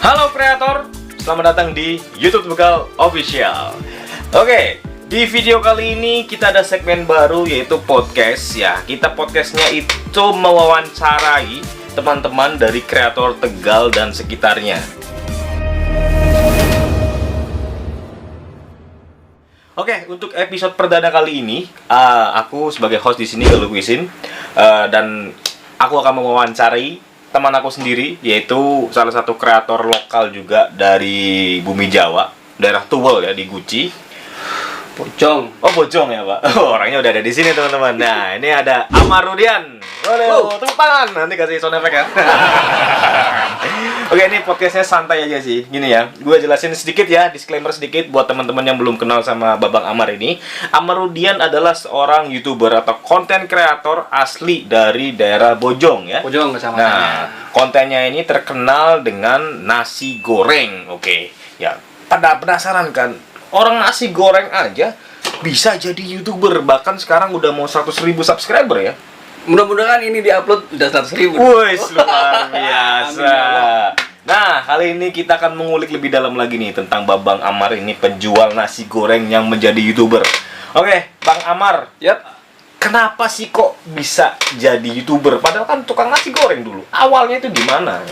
Halo kreator, selamat datang di YouTube Bekal Official. Oke, di video kali ini kita ada segmen baru yaitu podcast ya. Kita podcastnya itu mewawancarai teman-teman dari kreator Tegal dan sekitarnya. Oke, untuk episode perdana kali ini, aku sebagai host di sini Galuh Wisin, dan aku akan mewawancarai teman aku sendiri, yaitu salah satu kreator lokal juga dari Bumi Jawa, daerah Tuwel ya, di Guci. Bojong. Oh, Bojong ya, Pak. Oh, orangnya udah ada di sini, teman-teman. Nah, ini ada Amar Rudian. Waduh, tepuk tangan. Nanti kasih sound effect ya. Oke, ini podcastnya santai aja sih. Gini ya, gue jelasin sedikit ya, disclaimer sedikit buat teman-teman yang belum kenal sama Babang Amar ini. Amar Rudian adalah seorang YouTuber atau konten kreator asli dari daerah Bojong ya. Bojong kecamatannya. Nah, kontennya ini terkenal dengan nasi goreng. Oke, ya. Pada penasaran kan? Orang nasi goreng aja bisa jadi YouTuber. Bahkan sekarang udah mau 100.000 subscriber ya. Mudah-mudahan ini diupload udah 100.000. Wih, luar biasa. Nah, kali ini kita akan mengulik lebih dalam lagi nih tentang Babang Amar ini, penjual nasi goreng yang menjadi YouTuber. Oke, Bang Amar. Yap. Kenapa sih kok bisa jadi YouTuber? Padahal kan tukang nasi goreng dulu. Awalnya itu gimana?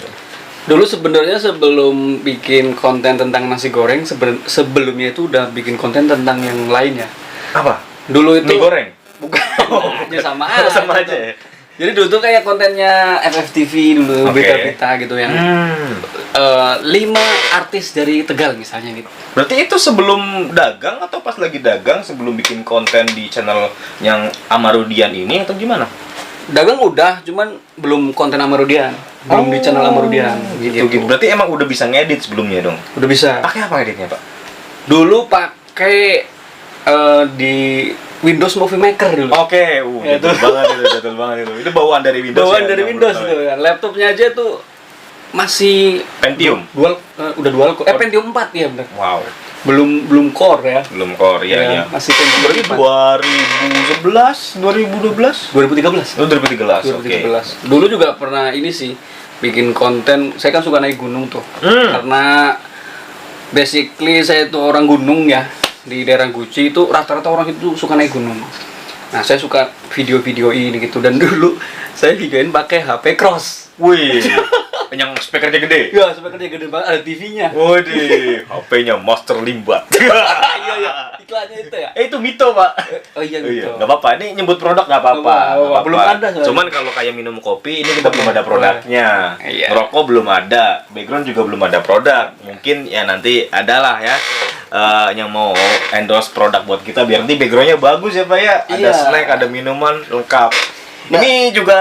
Dulu sebenarnya sebelum bikin konten tentang nasi goreng, sebelumnya itu udah bikin konten tentang yang lainnya. Apa? Dulu itu Mie goreng? bukan. Aja sama Oh, sama aja ya? Jadi dulu tuh kayak kontennya FFTV dulu, Oke. berita-berita gitu yang 5 artis dari Tegal misalnya gitu. Berarti itu sebelum dagang atau pas lagi dagang, sebelum bikin konten di channel yang Amar Rudian ini atau gimana? Dagang udah, cuman belum konten Amarudian. Belum di channel Amarudian Gitu. Berarti emang udah bisa ngedit sebelumnya dong? Udah bisa. Pakai apa editnya, Pak? Dulu pakai di Windows Movie Maker dulu. Oke, Ya, betul banget itu, betul banget itu. Itu bawaan dari Windows. Bawaan ya, dari yang Windows pertama. itu ya. Laptopnya aja tuh masih Pentium. udah dual core. Pentium 4 ya benar. Wow. Belum core ya. Belum core ya. Masih Pentium Berarti 4. 2011, 2012? 2013. Oh, 2013. Oke. 2013. Dulu juga pernah ini sih bikin konten. Saya kan suka naik gunung tuh. Hmm. Karena basically saya itu orang gunung ya. Di daerah Guci itu rata-rata orang itu suka naik gunung. Nah, saya suka video-video ini gitu, dan dulu saya videoin pakai HP Cross. Wih. Yang speakernya gede. Ya, sebenarnya gede banget, ada TV-nya. Waduh, HP-nya Master Limbat. Iya, iklannya itu ya. Itu mito, Pak. Oh iya Oh, gitu. iya. Nggak apa-apa, ini nyebut produk nggak apa-apa. Nggak apa-apa. Nggak apa-apa. Belum ada soalnya. Cuman kalau kayak minum kopi, ini kita belum ada produknya. Iya. Rokok belum ada, background juga belum ada produk. Mungkin ya nanti adalah ya yang mau endorse produk buat kita, biar nanti backgroundnya bagus ya, Pak ya. Ada Iya. snack, ada minuman lengkap. Nah. Ini juga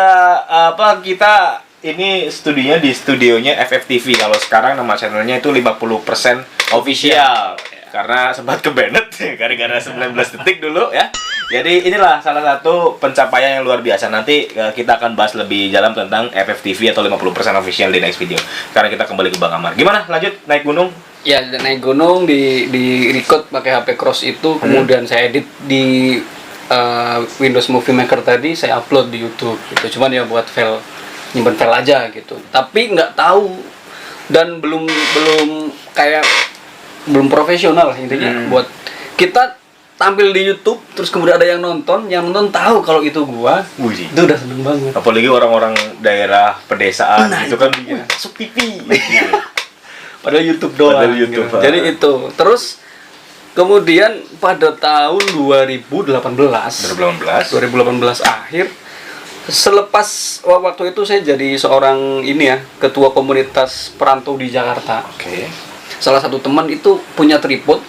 kita ini studionya di studionya FFTV. Kalau sekarang nama channelnya itu 50% official. Karena sempat kebanet gara-gara 19 detik dulu ya. Jadi inilah salah satu pencapaian yang luar biasa. Nanti kita akan bahas lebih dalam tentang FFTV atau 50% official di next video. Sekarang kita kembali ke Bang Amar. Gimana? Lanjut naik gunung? Ya, naik gunung di record pakai HP Cross itu, kemudian saya edit di Windows Movie Maker tadi, saya upload di YouTube gitu. Cuman ya buat file, nyimpen file aja gitu. Tapi nggak tahu dan belum kayak belum profesional lah intinya. Buat kita tampil di YouTube terus kemudian ada yang nonton tahu kalau itu gua. Wih. Itu udah seneng banget. Apalagi orang-orang daerah pedesaan Nah, itu itu kan dia. masuk TV. Padahal YouTube doang. Padahal YouTube, gitu. Jadi itu. Terus kemudian pada tahun 2018 akhir, selepas waktu itu saya jadi seorang ini ya, ketua komunitas perantau di Jakarta. Oke. Salah satu teman itu punya tripod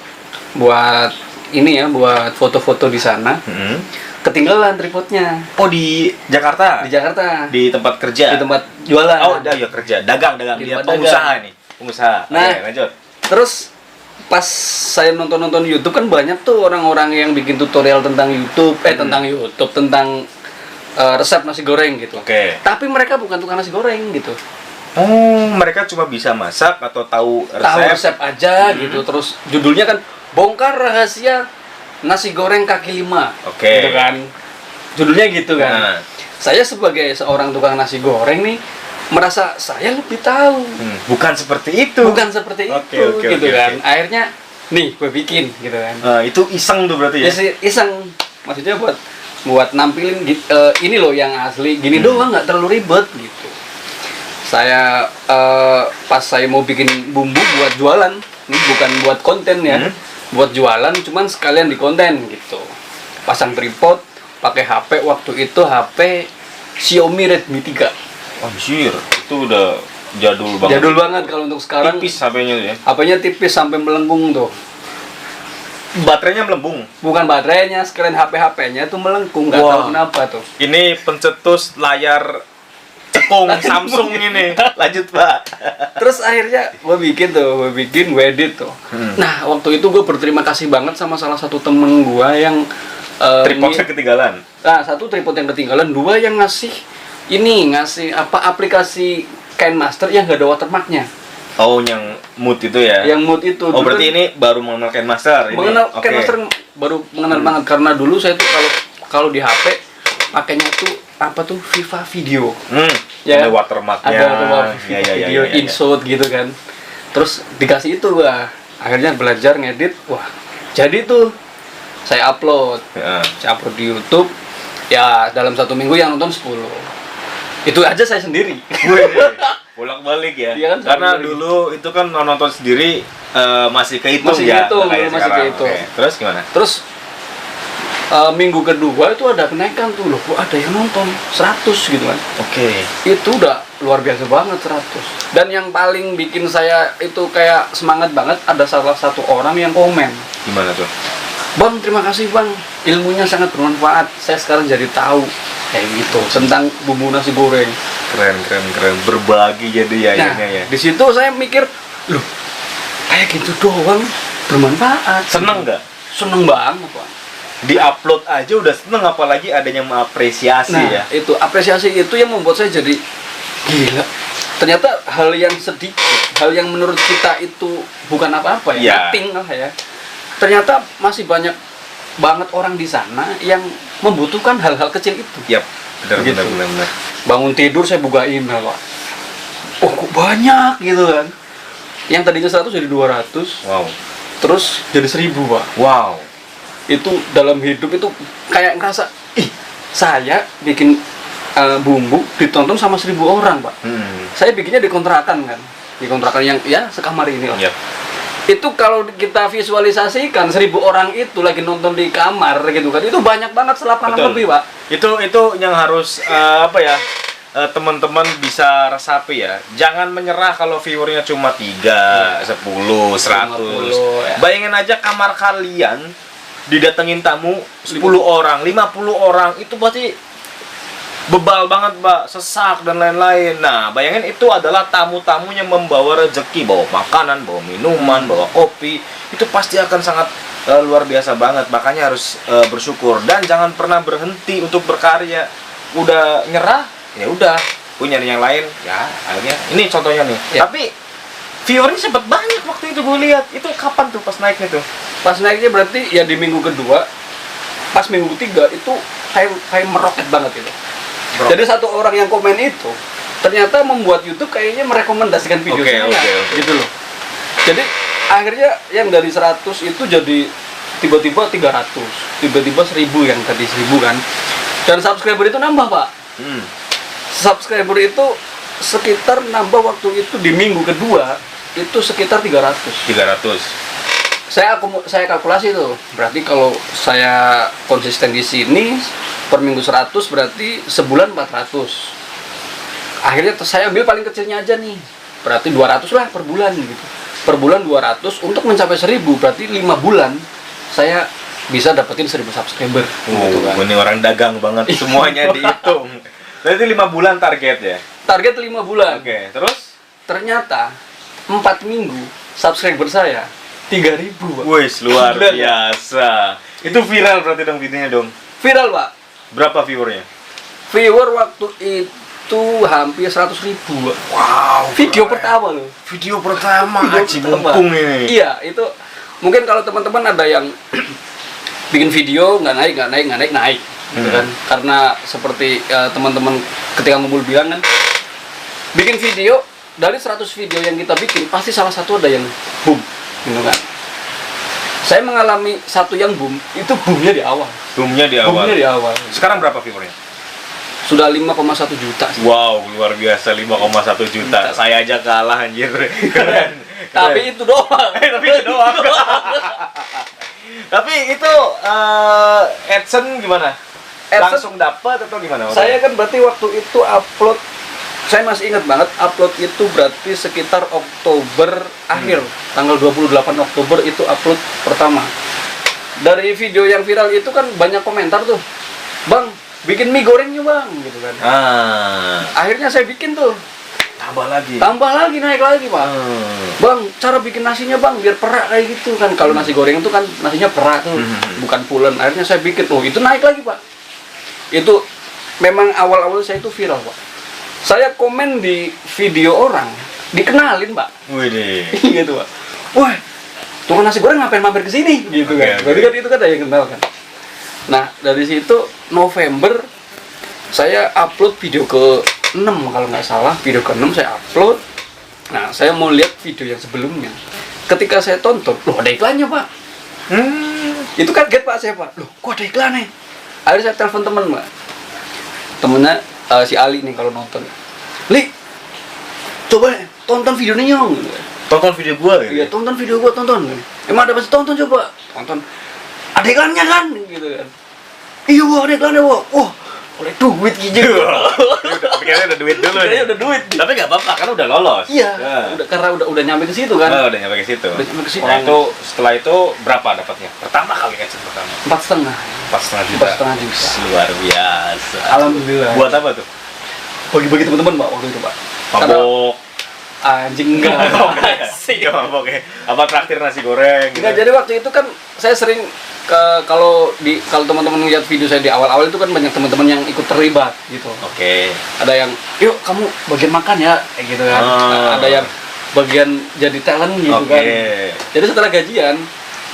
buat ini ya, buat foto-foto di sana. Ketinggalan tripodnya Oh, di Jakarta? di Jakarta, Di tempat kerja? di tempat jualan. Oh, ya kerja, dagang Di dia tempat pengusaha nih, pengusaha. Nah. Oke, lanjut. Terus pas saya nonton YouTube kan banyak tuh orang-orang yang bikin tutorial tentang YouTube, tentang resep nasi goreng gitu. Oke. Tapi mereka bukan tukang nasi goreng gitu. Oh, mereka cuma bisa masak atau tahu Tahu resep. resep aja gitu. Terus judulnya kan bongkar rahasia nasi goreng kaki 5. Oke. Gitu kan. Judulnya gitu kan. Nah. Saya sebagai seorang tukang nasi goreng nih merasa saya lebih tahu. Bukan seperti itu. Bukan seperti Oke, itu oke, gitu oke, kan. oke. Akhirnya nih gue bikin gitu kan. Itu iseng tuh berarti ya? Iseng, maksudnya buat nampilin ini loh yang asli, gini doang, nggak terlalu ribet gitu. Saya pas saya mau bikin bumbu buat jualan, ini bukan buat konten ya, buat jualan, cuman sekalian di konten gitu. Pasang tripod, pakai HP, waktu itu HP Xiaomi Redmi 3. Anjir, itu udah jadul banget. Jadul banget kalau untuk sekarang. Tipis HP-nya ya. HP-nya tipis sampai melengkung tuh. Baterainya melembung. Bukan baterainya, sekalian HP-HP-nya tuh melengkung, nggak tahu kenapa tuh. Ini pencetus layar cekung Samsung ini. Lanjut, Pak. Terus akhirnya gue edit tuh. Nah, waktu itu gue berterima kasih banget sama salah satu temen gue yang Tripodnya ketinggalan. Nah, satu tripod yang ketinggalan, dua yang ngasih aplikasi KineMaster yang gak ada watermarknya. Oh, yang mood itu ya? Yang mood itu. Oh, berarti ini baru mengenal KineMaster ini? KineMaster baru mengenal banget, karena dulu saya tuh kalau di HP pakainya tuh Viva Video. Ya, ada watermarknya. Ada Video InShot gitu kan. Terus dikasih itu gua. Akhirnya belajar ngedit. Wah, jadi tuh saya upload. Saya upload di YouTube. Ya, dalam 1 minggu yang nonton 10. Itu aja saya sendiri. Bolak-balik ya. Iya kan, karena sendiri. dulu itu kan nonton sendiri masih kehitung Masih ya. kehitung, Kayak masih sekarang. kehitung. Oke. Terus gimana? Terus minggu kedua itu ada kenaikan tuh loh. Kok ada yang nonton 100 gitu kan. Oke. Itu udah luar biasa banget 100. Dan yang paling bikin saya itu kayak semangat banget, ada salah satu orang yang komen. Gimana tuh? Bang, terima kasih bang, ilmunya sangat bermanfaat. Saya sekarang jadi tahu kayak gitu tentang bumbu nasi goreng. Keren. Berbagi jadi ya Nah, akhirnya ya. di situ saya mikir, loh, kayak gitu doang bermanfaat. Seneng nggak? Seneng banget bang. Di-upload aja udah seneng, apalagi adanya mengapresiasi Nah, ya. itu apresiasi itu yang membuat saya jadi gila. Ternyata hal yang sedikit, hal yang menurut kita itu bukan apa-apa ya, nothing lah ya. Ternyata masih banyak banget orang di sana yang membutuhkan hal-hal kecil itu. Yap, Gitu. benar. Bangun tidur saya buka email, Pak. Oh, kok banyak gitu kan. Yang tadinya 100 jadi 200. Wow. Terus jadi 1000, Pak. Wow. Itu dalam hidup itu kayak ngerasa, saya bikin bumbu ditonton sama 1000 orang, Pak. Saya bikinnya di kontrakan kan. Di kontrakan yang ya sekamar ini lah. Yap. Itu kalau kita visualisasikan 1000 orang itu lagi nonton di kamar gitu kan, itu banyak banget selapangan Betul. lebih, Pak. Itu yang harus teman-teman bisa resapi ya. Jangan menyerah kalau viewernya cuma 3, 10, 100. 50, ya. Bayangin aja kamar kalian didatengin tamu 10 orang, 50 orang, itu pasti bebal banget, Mbak, sesak dan lain-lain. Nah, bayangin itu adalah tamu-tamu yang membawa rezeki, bawa makanan, bawa minuman, bawa kopi. Itu pasti akan sangat luar biasa banget. Makanya harus bersyukur dan jangan pernah berhenti untuk berkarya. Udah nyerah, ya udah, punya yang lain. Ya, akhirnya ini contohnya nih. Ya. Tapi viewernya sempat banyak waktu itu gue lihat. Itu kapan tuh pas naiknya tuh? Pas naiknya berarti ya di minggu kedua, pas minggu ketiga itu kayak meroket banget itu. Bro. Jadi satu orang yang komen itu ternyata membuat YouTube kayaknya merekomendasikan video saya, gitu loh. Jadi akhirnya yang dari 100 itu jadi tiba-tiba 300, tiba-tiba 1000 yang tadi 1000 kan. Dan subscriber itu nambah, Pak. Subscriber itu sekitar nambah waktu itu di minggu kedua itu sekitar 300. Saya kalkulasi tuh. Berarti kalau saya konsisten di sini per minggu 100 berarti sebulan 400. Akhirnya saya ambil paling kecilnya aja nih. Berarti 200 lah per bulan gitu. Per bulan 200 untuk mencapai 1000 berarti 5 bulan saya bisa dapetin 1000 subscriber gitu kan. Ini orang dagang banget, semuanya dihitung. Berarti 5 bulan target ya? Target 5 bulan. Oke, terus? Ternyata 4 minggu subscriber saya 3000, Pak. Wih, luar biasa. Itu viral berarti dong videonya dong? Viral, Pak. Berapa viewernya? Viewer waktu itu hampir 100.000, Pak. Wow. Video pertama loh. Video pertama. Video Haji pertama. mumpung ini. Iya, itu mungkin kalau teman-teman ada yang bikin video nggak naik gitu kan. Karena seperti teman-teman ketika ngumpul bilang kan, bikin video, dari 100 video yang kita bikin pasti salah satu ada yang boom, gitu kan. Saya mengalami satu yang boom, itu boomnya di awal. Boomnya di awal. Boomnya di awal. Sekarang berapa viewernya? Sudah 5,1 juta. Wow, luar biasa 5,1 juta. Saya aja kalah anjir. Keren. Tapi itu doang. Tapi itu doang. Tapi itu AdSense gimana? AdSense Langsung dapat atau gimana? saya kan berarti waktu itu upload, saya masih ingat banget upload itu berarti sekitar Oktober akhir, tanggal 28 Oktober itu upload pertama. Dari video yang viral itu kan banyak komentar tuh, "Bang, bikin mie gorengnya bang," gitu kan. Akhirnya saya bikin tuh, Tambah lagi. naik lagi pak. Bang, cara bikin nasinya bang biar perak kayak gitu kan. Kalau nasi goreng itu kan nasinya perak tuh, bukan pulen. Akhirnya saya bikin, oh itu naik lagi pak. Itu memang awal-awal saya itu viral pak. Saya komen di video orang, dikenalin pak. Wih, Gitu pak. Wah, tukang nasi goreng ngapain mampir ke sini? Gitu kan. Berarti kan itu kan ada yang kenal kan. Nah dari situ November saya upload video ke-6 kalau nggak salah, video ke-6 saya upload. Nah saya mau lihat video yang sebelumnya. Ketika saya tonton, loh ada iklannya pak. Itu kaget pak saya pak. Loh kok ada iklannya? Akhirnya saya telepon temen pak. Temennya si Ali nih kalau nonton. Li, coba tonton videonya nyong. tonton video gua ya? Iya tonton video gua, tonton. Emang ada pasti tonton coba. Tonton. Ada iklannya kan? Gitu kan. Iya wah ada iklannya wah. Wah oleh duit gitu. Pikirnya udah duit dulu. Kayaknya nih. udah duit. Tapi nggak apa-apa kan udah lolos. Iya. Ya. Karena udah nyampe ke situ kan. Oh, udah nyampe ke situ. Udah nyampe ke situ. Nah, itu setelah itu berapa dapatnya? Pertama kali AdSense pertama. 4,5. 4,5 juta. 4,5 juta. Luar biasa. Alhamdulillah. Buat apa tuh? Bagi-bagi teman-teman pak waktu itu pak. Mabok. Anjing enggak. Sih, mabok ya. Apa traktir nasi goreng? Enggak, jadi waktu itu kan saya sering kalau teman-teman lihat video saya di awal-awal itu kan banyak teman-teman yang ikut terlibat gitu. Oke. Ada yang, "Yuk kamu bagian makan ya," kayak gitu kan. Nah, ada yang bagian jadi talent gitu kan. Jadi setelah gajian,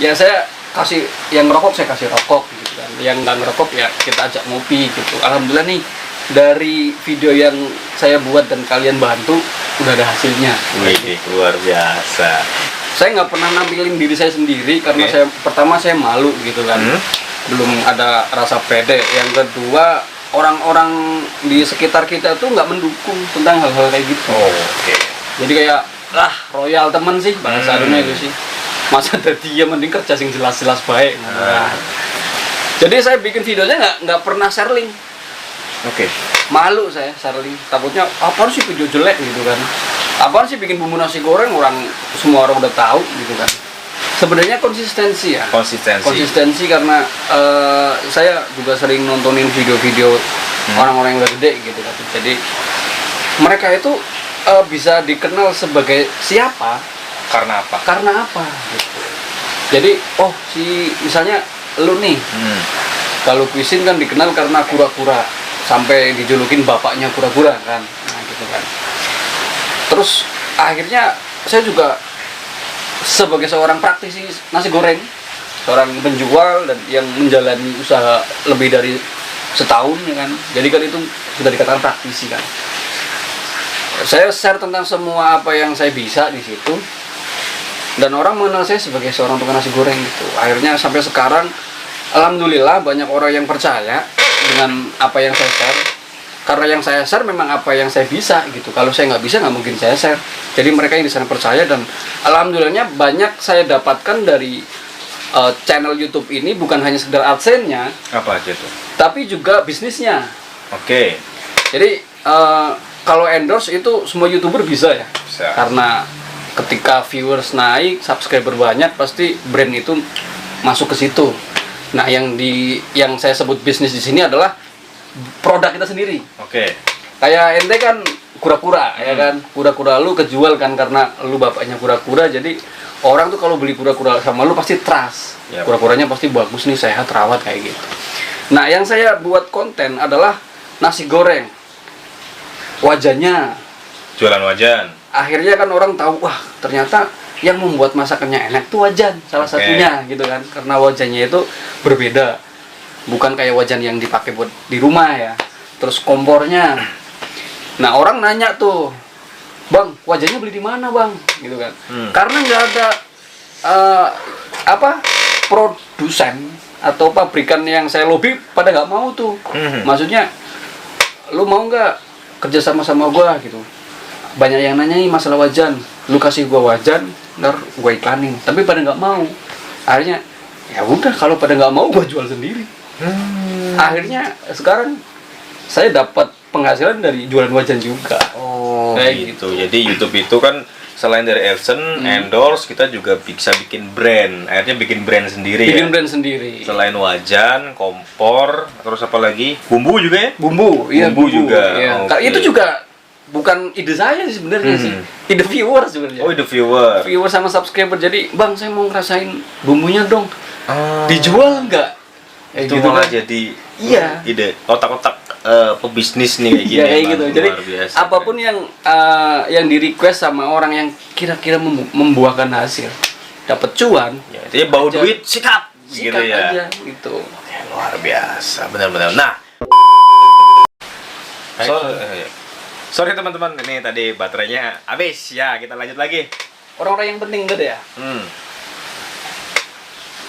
ya saya kasih yang ngerokok saya kasih rokok gitu kan. Yang nggak ngerokok ya kita ajak ngopi gitu. Alhamdulillah nih dari video yang saya buat dan kalian bantu udah ada hasilnya. Wih, luar biasa. Saya nggak pernah nampilin diri saya sendiri karena Oke. pertama saya malu gitu kan. Belum ada rasa pede. Yang kedua, orang-orang di sekitar kita tuh nggak mendukung tentang hal-hal kayak gitu. Oke. Jadi kayak royal temen sih bahasa dunia itu sih. Masa ada dia mending kerja sing jelas-jelas baik. Nah. Jadi saya bikin videonya nggak pernah share link. Oke. Malu saya sharing, takutnya apaan sih video jelek gitu kan, apaan sih bikin bumbu nasi goreng, semua orang udah tahu gitu kan. Sebenarnya konsistensi ya, konsistensi karena saya juga sering nontonin video-video orang-orang yang udah gede gitu kan. Jadi mereka itu bisa dikenal sebagai siapa Karena apa? gitu. Jadi misalnya lu nih, kalau Kuisin kan dikenal karena kura-kura, sampai dijulukin bapaknya kura-kura kan, nah gitu kan. Terus akhirnya saya juga sebagai seorang praktisi nasi goreng, seorang penjual dan yang menjalani usaha lebih dari setahun ya kan, jadi kan itu sudah dikatakan praktisi kan. Saya share tentang semua apa yang saya bisa di situ dan orang mengenal saya sebagai seorang tukang nasi goreng gitu. Akhirnya sampai sekarang alhamdulillah banyak orang yang percaya dengan apa yang saya share, karena yang saya share memang apa yang saya bisa gitu. Kalau saya nggak bisa nggak mungkin saya share. Jadi mereka yang di sana percaya dan alhamdulillahnya banyak saya dapatkan dari channel YouTube ini, bukan hanya sekedar AdSense-nya, Apa aja tuh? tapi juga bisnisnya. Oke. Jadi kalau endorse itu semua YouTuber bisa ya. Bisa. Karena ketika viewers naik, subscriber banyak, pasti brand itu masuk ke situ. Nah, yang saya sebut bisnis di sini adalah produk kita sendiri. Oke. Kayak ente kan kura-kura, ya kan? Kura-kura lu kejual kan karena lu bapaknya kura-kura. Jadi orang tuh kalau beli kura-kura sama lu pasti trust. Yap. Kura-kuranya pasti bagus nih, sehat, rawat kayak gitu. Nah, yang saya buat konten adalah nasi goreng. Wajahnya. Jualan wajan. Akhirnya kan orang tahu, wah ternyata yang membuat masakannya enak tuh wajan, salah satunya gitu kan. Karena wajannya itu berbeda. Bukan kayak wajan yang dipakai buat di rumah ya. Terus kompornya. Nah, orang nanya tuh, Bang, wajahnya beli di mana bang? Gitu kan. Karena nggak ada produsen atau pabrikan yang saya lobby pada nggak mau tuh. Maksudnya, lu mau nggak kerja sama gua gitu? Banyak yang nanyain masalah wajan, lu kasih gua wajan, ntar gua iklanin. Tapi pada nggak mau. Akhirnya, ya udah kalau pada nggak mau gua jual sendiri. Akhirnya sekarang saya dapat penghasilan dari jualan wajan juga. Oh, kayak gitu. Jadi YouTube itu kan selain dari AdSense, endorse, kita juga bisa bikin brand. Akhirnya bikin brand sendiri bikin ya. brand sendiri. Selain wajan, kompor, terus apa lagi? Bumbu juga ya? Bumbu, iya Bumbu juga. Iya. Oke. Itu juga bukan ide saya sih sebenarnya sih. Ide viewer sebenarnya. Oh, ide viewer. Viewer sama subscriber. Jadi, Bang, saya mau ngerasain bumbunya dong. Ah, Dijual nggak? itu gitu malah kan. jadi Iya. ide otak-otak pebisnis nih kayak gini. Iya kayak emang. gitu. Jadi Luar biasa. apapun yang di request sama orang yang kira-kira membuahkan hasil, dapat cuan, Ya, itu bau aja. duit sikat sikat gitu ya. aja gitu. Ya, luar biasa, benar-benar. Nah, sorry teman-teman, ini tadi baterainya habis ya. Kita lanjut lagi. Orang-orang yang penting gak ada ya?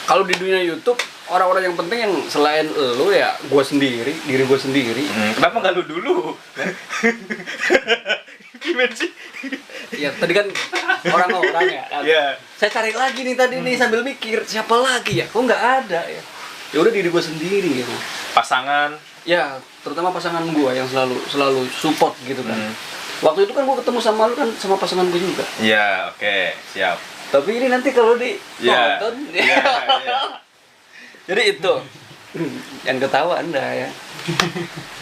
Kalau di dunia YouTube, orang-orang yang penting yang selain lo ya, diri gue sendiri. Kenapa nggak lu dulu? Gimana sih? Ya tadi kan orang-orang ya. Kan? Iya. Saya cari lagi nih tadi nih sambil mikir siapa lagi ya? Kok nggak ada ya? Ya udah diri gue sendiri gitu. Pasangan. Ya terutama pasangan gue yang selalu support gitu kan. Waktu itu kan gue ketemu sama lu kan sama pasangan gue juga. Iya, oke, siap. Tapi ini nanti kalau di Iya. nonton, Iya, iya. jadi itu yang ketawa Anda ya.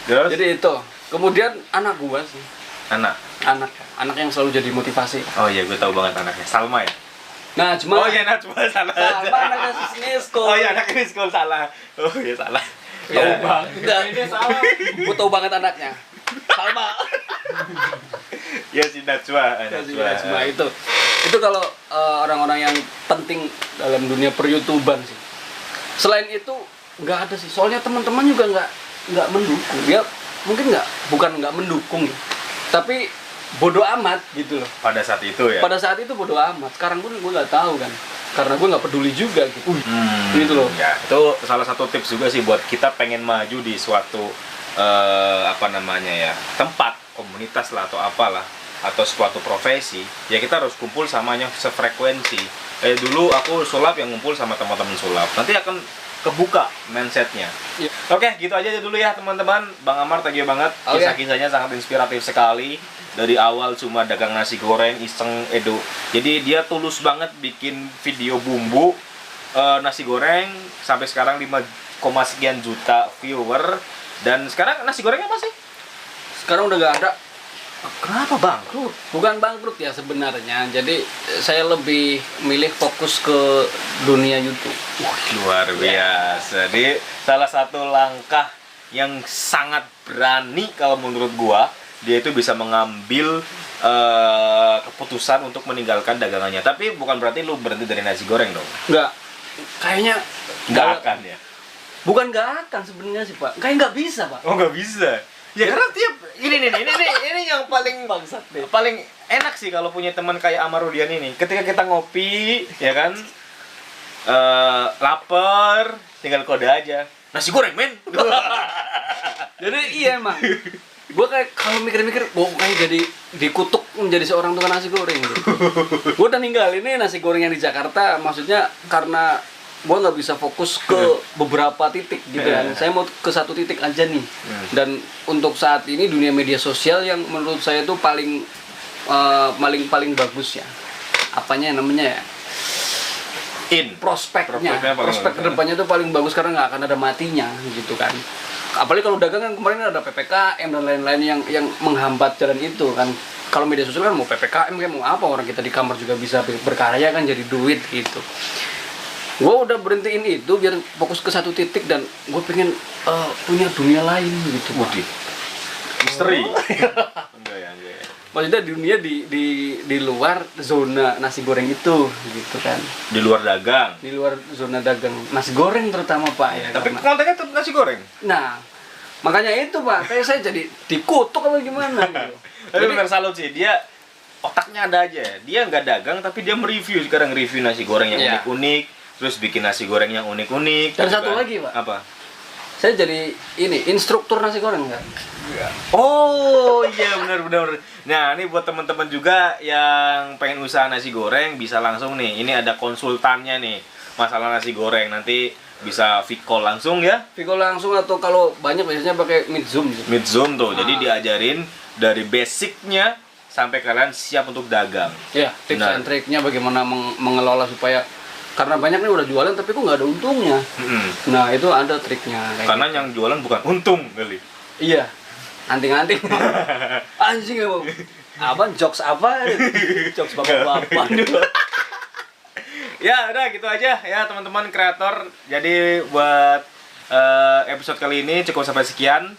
Terus Jadi itu. Kemudian anak gua sih. Anak yang selalu jadi motivasi. Oh iya, gue tahu banget anaknya. Salma ya? Nah, cuma Oh iya, Najwa salah. sama anaknya Sisnesko. Oh iya, anaknya sekolah salah. Oh iya, salah. Tahu Ya. banget. Ini salah. Gua tahu banget anaknya. Salma. Ya si Najwa. Cuma itu kalau orang-orang yang penting dalam dunia per-YouTuber sih. Selain itu nggak ada sih. Soalnya teman-teman juga nggak mendukung. Dia mungkin bukan nggak mendukung ya. Tapi bodoh amat gitu loh. Pada saat itu ya? Pada saat itu bodoh amat. Sekarang pun gue nggak tahu kan. Karena gue nggak peduli juga gitu. Gitu loh. Ya, itu salah satu tips juga sih buat kita pengen maju di suatu tempat, komunitas lah atau apalah, atau suatu profesi. Ya kita harus kumpul samanya sefrekuensi. Dulu aku sulap yang ngumpul sama teman-teman sulap. Nanti akan kebuka mindsetnya. Iya. Oke, gitu aja dulu ya teman-teman. Bang Amar, thank you banget. Oke. Kisah-kisahnya sangat inspiratif sekali. Dari awal cuma dagang nasi goreng, iseng, edo. Jadi dia tulus banget bikin video bumbu nasi goreng. Sampai sekarang 5, sekian juta viewer. Dan sekarang nasi gorengnya apa sih? Sekarang udah nggak ada. Kenapa bangkrut? Bukan bangkrut ya sebenarnya. Jadi saya lebih milih fokus ke dunia YouTube. Luar biasa. Jadi salah satu langkah yang sangat berani kalau menurut gua, dia itu bisa mengambil keputusan untuk meninggalkan dagangannya. Tapi bukan berarti lu berhenti dari nasi goreng dong. Nggak. Kayaknya Nggak akan ya. Bukan nggak akan sebenarnya sih Pak. Kayak nggak bisa Pak. Oh, nggak bisa. Ya karena tiap ini yang paling Bangsat deh. paling enak sih kalau punya teman kayak Amarudian ini. Ketika kita ngopi, ya kan, lapar, tinggal kode aja. Nasi goreng, men. Jadi iya emang. Gue kayak kalau mikir-mikir, gue kayak jadi dikutuk menjadi seorang tukang nasi goreng gitu. Gue udah ninggalin ini nasi goreng yang di Jakarta, maksudnya karena gue nggak bisa fokus ke beberapa titik gitu kan. Saya mau ke satu titik aja nih. Dan untuk saat ini dunia media sosial yang menurut saya itu paling bagus ya. Apanya namanya ya? Prospeknya Prospeknya kedepannya itu paling bagus karena nggak akan ada matinya gitu kan. Apalagi kalau dagang kan kemarin ada PPKM dan lain-lain yang menghambat jalan itu kan. Kalau media sosial kan mau PPKM kayak mau apa, orang kita di kamar juga bisa berkarya kan, jadi duit gitu. Gue udah berhentiin itu biar fokus ke satu titik dan gue pengen punya dunia lain gitu. Misteri. Enggak ya. Maksudnya dunia di luar zona nasi goreng itu gitu kan. Di luar dagang. Di luar zona dagang nasi goreng terutama Pak ya. Tapi karena- kontennya tetap nasi goreng. Nah, makanya itu Pak, kayak saya jadi dikutuk apa gimana gitu. Tapi benar salut sih, dia otaknya ada aja. Dia nggak dagang tapi dia mereview, sekarang review nasi goreng yang Iya. unik-unik, terus bikin nasi goreng yang unik-unik. Dan gitu satu kan. lagi, Pak. Apa? Saya jadi ini instruktur nasi goreng kan. Oh iya benar. Nah ini buat teman-teman juga yang pengen usaha nasi goreng bisa langsung nih. Ini ada konsultannya nih masalah nasi goreng, nanti bisa call langsung ya. Viko langsung atau kalau banyak biasanya pakai Meet Zoom. Mid Zoom tuh. Jadi diajarin dari basicnya sampai kalian siap untuk dagang. Ya, tips Benar. and triknya bagaimana mengelola supaya karena banyak nih udah jualan tapi kok nggak ada untungnya. Mm-mm. Nah itu ada triknya. Kayak Karena gitu. yang jualan bukan untung kali. Iya, anting-anting. Anjing apa jokes apa? Jokes bapak-bapak dulu. Ya udah gitu aja ya teman-teman kreator. Jadi buat episode kali ini cukup sampai sekian.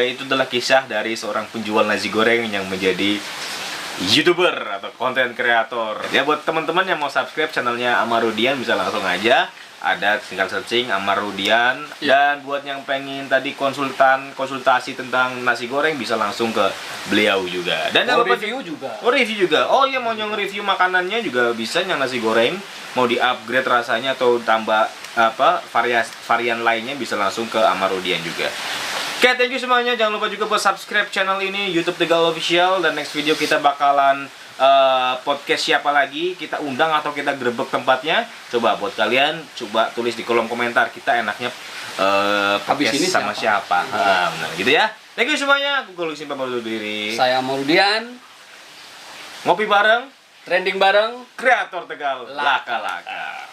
Itu adalah kisah dari seorang penjual nasi goreng yang menjadi YouTuber atau konten kreator. Ya buat teman-teman yang mau subscribe channelnya Amarudian bisa langsung aja. Ada tinggal searching Amarudian. Dan buat yang pengen tadi konsultasi tentang nasi goreng bisa langsung ke beliau juga. Dan jangan Mau lupa review juga. Oh review juga. Oh iya mau yang review makanannya juga bisa yang nasi goreng. Mau di-upgrade rasanya atau tambah apa varian lainnya bisa langsung ke Amarudian juga. Oke, thank you semuanya. Jangan lupa juga buat subscribe channel ini YouTube Tegal Official, dan next video kita bakalan podcast siapa lagi kita undang atau kita grebek tempatnya. Coba buat kalian coba tulis di kolom komentar kita enaknya podcast ini sama siapa. Benar gitu ya. Thank you semuanya. Aku Gulung Simpan undur diri. Saya Amarudian, Ngopi bareng trending bareng. kreator Tegal Laka-Laka.